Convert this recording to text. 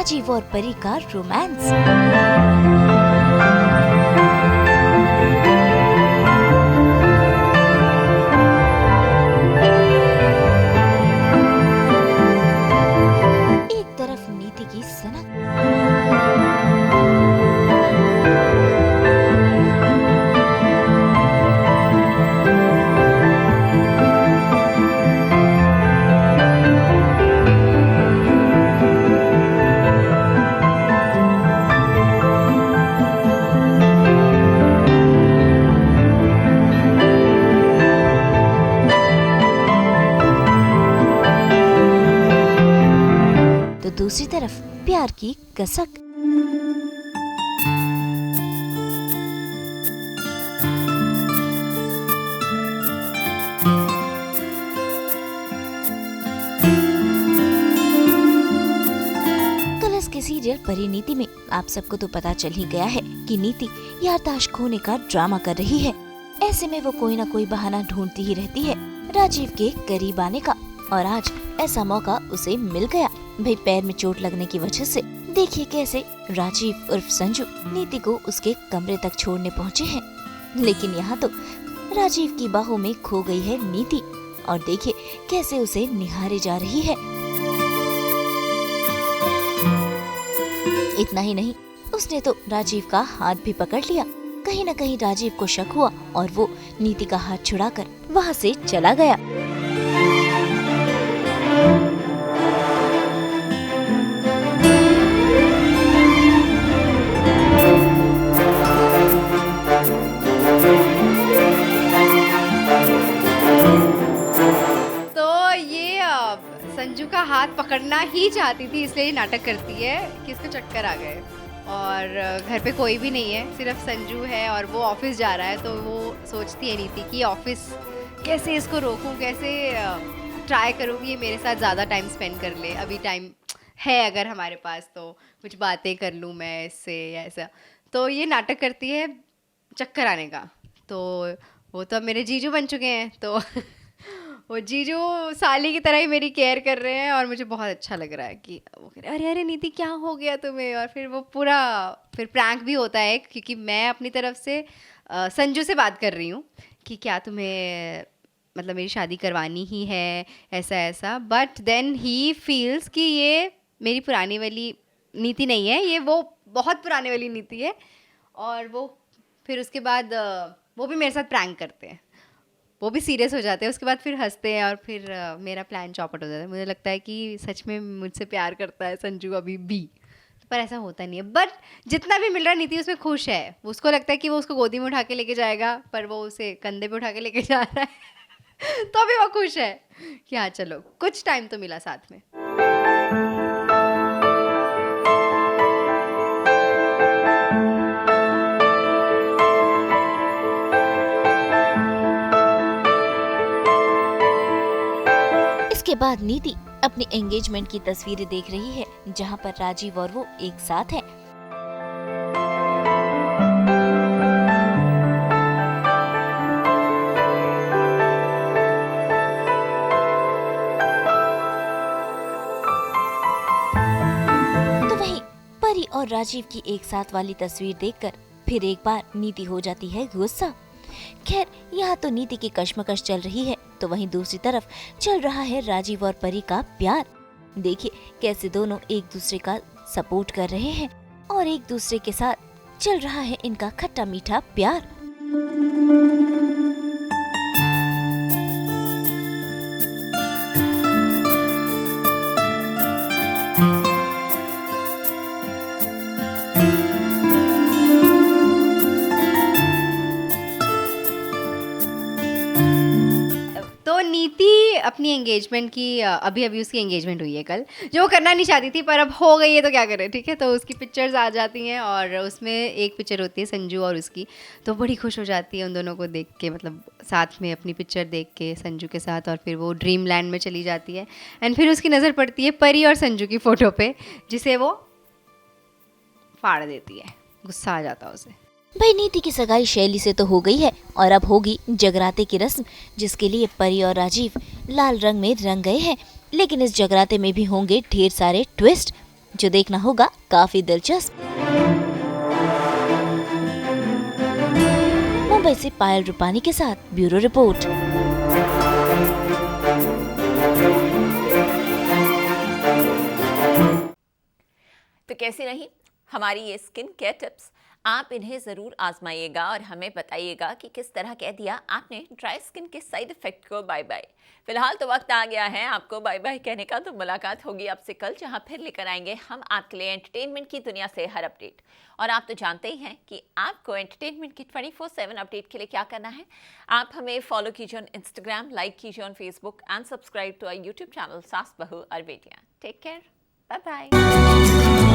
राजीव और परी का रोमांस। एक तरफ नीति की सनक, तो दूसरी तरफ प्यार की कसक। कलर्स के सीरियल परिणीति में आप सबको तो पता चल ही गया है कि नीति याददाश्त खोने का ड्रामा कर रही है। ऐसे में वो कोई ना कोई बहाना ढूंढती ही रहती है राजीव के करीब आने का, और आज ऐसा मौका उसे मिल गया। भाई पैर में चोट लगने की वजह से देखिए कैसे राजीव उर्फ संजू नीति को उसके कमरे तक छोड़ने पहुँचे हैं। लेकिन यहाँ तो राजीव की बाहों में खो गई है नीति, और देखिए कैसे उसे निहारे जा रही है। इतना ही नहीं, उसने तो राजीव का हाथ भी पकड़ लिया। कहीं न कहीं राजीव को शक हुआ और वो नीति का हाथ छुड़ाकर वहाँ से चला गया। संजू का हाथ पकड़ना ही चाहती थी, इसलिए नाटक करती है कि इसको चक्कर आ गए और घर पे कोई भी नहीं है, सिर्फ संजू है और वो ऑफिस जा रहा है। तो वो सोचती है नीति कि ऑफिस कैसे इसको रोकूं, कैसे ट्राई करूं कि ये मेरे साथ ज़्यादा टाइम स्पेंड कर ले। अभी टाइम है अगर हमारे पास तो कुछ बातें कर लूँ मैं इससे या ऐसा। तो ये नाटक करती है चक्कर आने का। तो वो तो अब मेरे जीजू बन चुके हैं, तो वो जीजू साली की तरह ही मेरी केयर कर रहे हैं और मुझे बहुत अच्छा लग रहा है कि वो कह रहे अरे नीति क्या हो गया तुम्हें। और फिर वो पूरा फिर प्रैंक भी होता है क्योंकि मैं अपनी तरफ से संजू से बात कर रही हूँ कि क्या तुम्हें मतलब मेरी शादी करवानी ही है ऐसा ऐसा। बट देन ही फील्स कि ये मेरी पुरानी वाली नीति नहीं है, ये वो बहुत पुरानी वाली नीति है। और वो फिर उसके बाद वो भी मेरे साथ प्रैंक करते हैं, वो भी सीरियस हो जाते हैं, उसके बाद फिर हंसते हैं और फिर मेरा प्लान चौपट हो जाता है। मुझे लगता है कि सच में मुझसे प्यार करता है संजू अभी भी, पर ऐसा होता नहीं है। बट जितना भी मिल रहा है नीति उसमें खुश है। उसको लगता है कि वो उसको गोदी में उठा के लेके जाएगा, पर वो उसे कंधे पे उठा के लेके जा रहा है तो अभी वो खुश है कि हाँ चलो कुछ टाइम तो मिला साथ में। इसके बाद नीति अपनी एंगेजमेंट की तस्वीरें देख रही है जहां पर राजीव और वो एक साथ हैं। तो वहीं परी और राजीव की एक साथ वाली तस्वीर देखकर फिर एक बार नीति हो जाती है गुस्सा। खैर यहाँ तो नीति की कश्मकश चल रही है, तो वहीं दूसरी तरफ चल रहा है राजीव और परी का प्यार। देखिए कैसे दोनों एक दूसरे का सपोर्ट कर रहे हैं और एक दूसरे के साथ चल रहा है इनका खट्टा मीठा प्यार। नीति अपनी एंगेजमेंट की अभी उसकी एंगेजमेंट हुई है कल, जो वो करना नहीं चाहती थी पर अब हो गई है तो क्या करे, ठीक है। तो उसकी पिक्चर्स आ जाती हैं और उसमें एक पिक्चर होती है संजू और उसकी, तो बड़ी खुश हो जाती है उन दोनों को देख के, मतलब साथ में अपनी पिक्चर देख के संजू के साथ। और फिर वो ड्रीम लैंड में चली जाती है एंड फिर उसकी नज़र पड़ती है परी और संजू की फ़ोटो पे, जिसे वो फाड़ देती है। गुस्सा आ जाता है उसे। भाई नीति की सगाई शैली से तो हो गई है और अब होगी जगराते की रस्म, जिसके लिए परी और राजीव लाल रंग में रंग गए हैं। लेकिन इस जगराते में भी होंगे ढेर सारे ट्विस्ट। जो देखना होगा काफी दिलचस्प। मुंबई से पायल रूपानी के साथ ब्यूरो रिपोर्ट। तो कैसी रही हमारी ये स्किन केयर टिप्स? आप इन्हें ज़रूर आजमाइएगा और हमें बताइएगा कि किस तरह कह दिया आपने ड्राई स्किन के साइड इफ़ेक्ट को बाय बाय। फिलहाल तो वक्त आ गया है आपको बाय बाय कहने का, तो मुलाकात होगी आपसे कल, जहां फिर लेकर आएंगे हम आपके लिए एंटरटेनमेंट की दुनिया से हर अपडेट। और आप तो जानते ही हैं कि आपको एंटरटेनमेंट की 24/7 अपडेट के लिए क्या करना है। आप हमें फॉलो कीजिए ऑन इंस्टाग्राम, लाइक कीजिए on Facebook and subscribe to our YouTube channel Saas Bahu Aur Betiyan. Take care, bye bye.